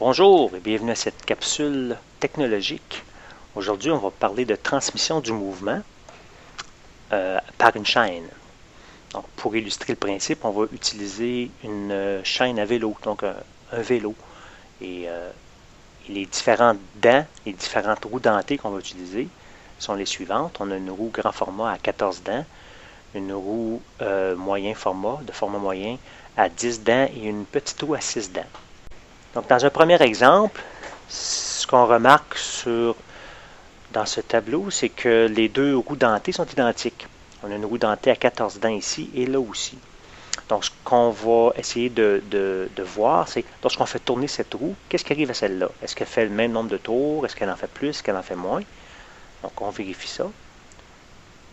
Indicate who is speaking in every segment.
Speaker 1: Bonjour et bienvenue à cette capsule technologique. Aujourd'hui, on va parler de transmission du mouvement par une chaîne. Donc, pour illustrer le principe, on va utiliser une chaîne à vélo, donc un vélo. Et les différentes dents, les différentes roues dentées qu'on va utiliser sont les suivantes. On a une roue grand format à 14 dents, une roue moyen format, de format moyen, à 10 dents et une petite roue à 6 dents. Donc, dans un premier exemple, ce qu'on remarque dans ce tableau, c'est que les deux roues dentées sont identiques. On a une roue dentée à 14 dents ici et là aussi. Donc, ce qu'on va essayer de voir, c'est lorsqu'on fait tourner cette roue, qu'est-ce qui arrive à celle-là? Est-ce qu'elle fait le même nombre de tours? Est-ce qu'elle en fait plus? Est-ce qu'elle en fait moins? Donc, on vérifie ça.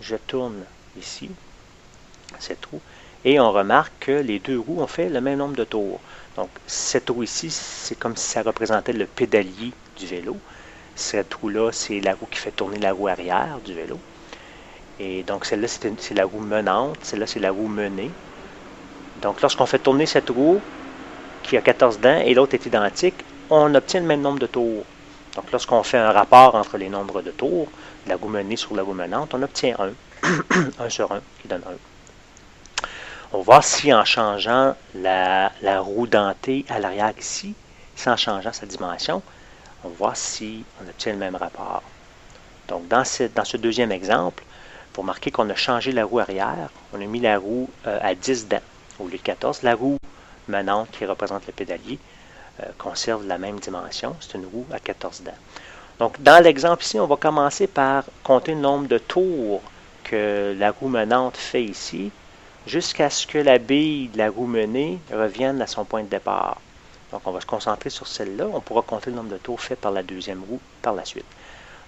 Speaker 1: Je tourne ici, cette roue, et on remarque que les deux roues ont fait le même nombre de tours. Donc, cette roue ici, c'est comme si ça représentait le pédalier du vélo. Cette roue-là, c'est la roue qui fait tourner la roue arrière du vélo. Et donc, celle-là, c'est la roue menante. Celle-là, c'est la roue menée. Donc, lorsqu'on fait tourner cette roue qui a 14 dents et l'autre est identique, on obtient le même nombre de tours. Donc, lorsqu'on fait un rapport entre les nombres de tours, la roue menée sur la roue menante, on obtient 1. 1 sur 1 qui donne 1. On va voir si en changeant la roue dentée à l'arrière ici, si en changeant sa dimension, on va voir si on obtient le même rapport. Donc, dans ce deuxième exemple, pour marquer qu'on a changé la roue arrière, on a mis la roue à 10 dents au lieu de 14. La roue menante, qui représente le pédalier, conserve la même dimension. C'est une roue à 14 dents. Donc, dans l'exemple ici, on va commencer par compter le nombre de tours que la roue menante fait ici, jusqu'à ce que la bille de la roue menée revienne à son point de départ. Donc, on va se concentrer sur celle-là. On pourra compter le nombre de tours faits par la deuxième roue par la suite.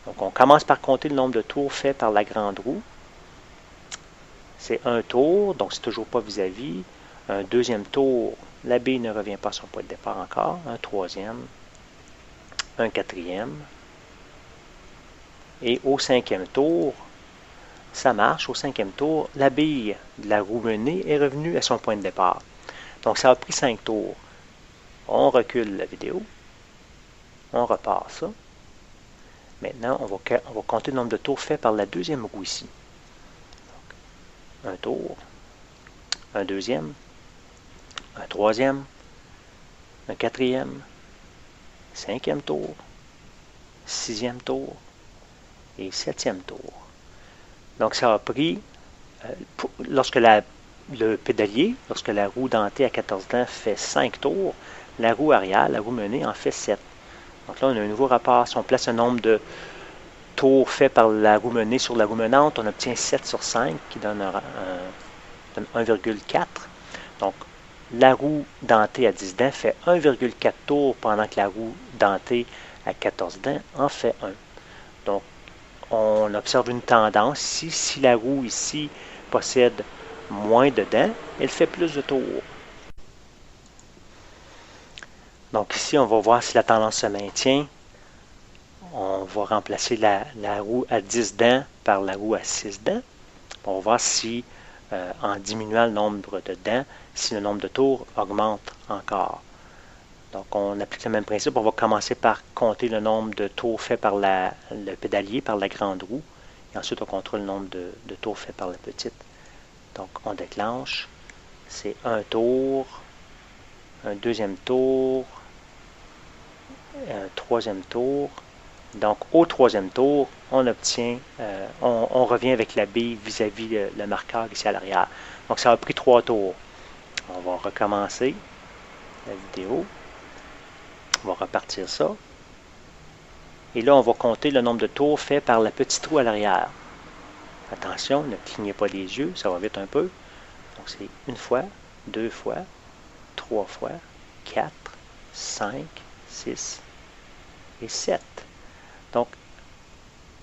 Speaker 1: Donc, on commence par compter le nombre de tours faits par la grande roue. C'est un tour, donc c'est toujours pas vis-à-vis. Un deuxième tour, la bille ne revient pas à son point de départ encore. Un troisième, un quatrième. Et au cinquième tour, ça marche. Au cinquième tour, la bille de la roue menée est revenue à son point de départ. Donc, ça a pris 5 tours. On recule la vidéo. On repart ça. Maintenant, on va compter le nombre de tours faits par la deuxième roue ici. Donc, un tour, un deuxième, un troisième, un quatrième, cinquième tour, sixième tour et septième tour. Donc, ça a pris, lorsque le pédalier, lorsque la roue dentée à 14 dents fait 5 tours, la roue arrière, la roue menée, en fait 7. Donc là, on a un nouveau rapport. Si on place un nombre de tours faits par la roue menée sur la roue menante, on obtient 7 sur 5 qui donne 1,4. Donc, la roue dentée à 10 dents fait 1,4 tours pendant que la roue dentée à 14 dents en fait 1. Donc, on observe une tendance ici. Si la roue ici possède moins de dents, elle fait plus de tours. Donc ici, on va voir si la tendance se maintient. On va remplacer la roue à 10 dents par la roue à 6 dents. On va voir si, en diminuant le nombre de dents, si le nombre de tours augmente encore. Donc, on applique le même principe. On va commencer par compter le nombre de tours faits par le pédalier, par la grande roue. Et ensuite, on contrôle le nombre de tours faits par la petite. Donc, on déclenche. C'est un tour, un deuxième tour, un troisième tour. Donc, au troisième tour, on obtient, on revient avec la bille vis-à-vis le marqueur ici à l'arrière. Donc, ça a pris 3 tours. On va recommencer la vidéo. On va repartir ça. Et là, on va compter le nombre de tours faits par la petite roue à l'arrière. Attention, ne clignez pas les yeux, ça va vite un peu. Donc, c'est une fois, 2 fois, 3 fois, 4, 5, 6 et 7. Donc,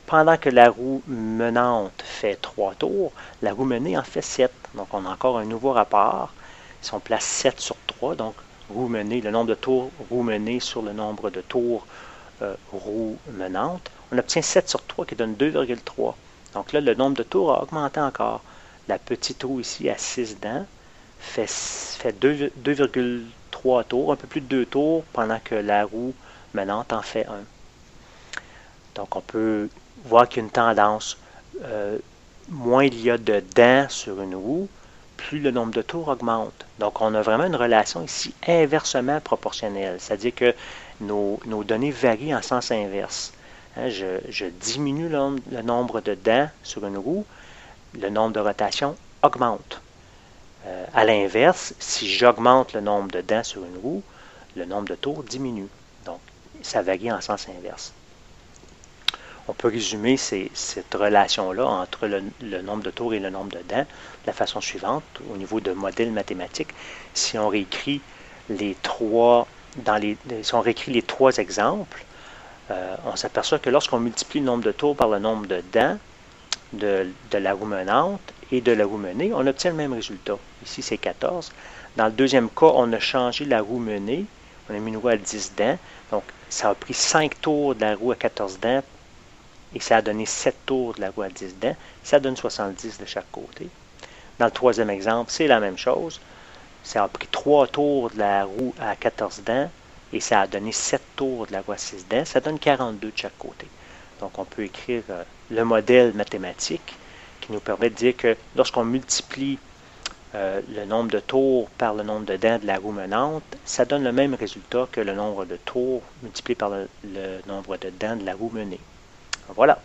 Speaker 1: pendant que la roue menante fait 3 tours, la roue menée en fait 7. Donc, on a encore un nouveau rapport. Si on place 7 sur 3, donc roue menée, le nombre de tours roue menée sur le nombre de tours roue menante, on obtient 7 sur 3 qui donne 2,3. Donc là, le nombre de tours a augmenté encore. La petite roue ici à 6 dents fait 2,3 3 tours, un peu plus de 2 tours, pendant que la roue menante en fait un. Donc on peut voir qu'il y a une tendance. Moins il y a de dents sur une roue, plus le nombre de tours augmente. Donc on a vraiment une relation ici inversement proportionnelle, c'est-à-dire que nos données varient en sens inverse. Hein, je diminue le nombre de dents sur une roue, le nombre de rotations augmente. À l'inverse, si j'augmente le nombre de dents sur une roue, le nombre de tours diminue. Donc, ça varie en sens inverse. On peut résumer cette relation-là entre le nombre de tours et le nombre de dents de la façon suivante, au niveau de modèles mathématiques. Si on réécrit les trois exemples, on s'aperçoit que lorsqu'on multiplie le nombre de tours par le nombre de dents de la roue menante et de la roue menée, on obtient le même résultat. Ici, c'est 14. Dans le deuxième cas, on a changé la roue menée. On a mis une roue à 10 dents. Donc, ça a pris 5 tours de la roue à 14 dents et ça a donné 7 tours de la roue à 10 dents. Ça donne 70 de chaque côté. Dans le troisième exemple, c'est la même chose. Ça a pris 3 tours de la roue à 14 dents et ça a donné 7 tours de la roue à 6 dents. Ça donne 42 de chaque côté. Donc, on peut écrire le modèle mathématique qui nous permet de dire que lorsqu'on multiplie le nombre de tours par le nombre de dents de la roue menante, ça donne le même résultat que le nombre de tours multiplié par le nombre de dents de la roue menée. Voilà.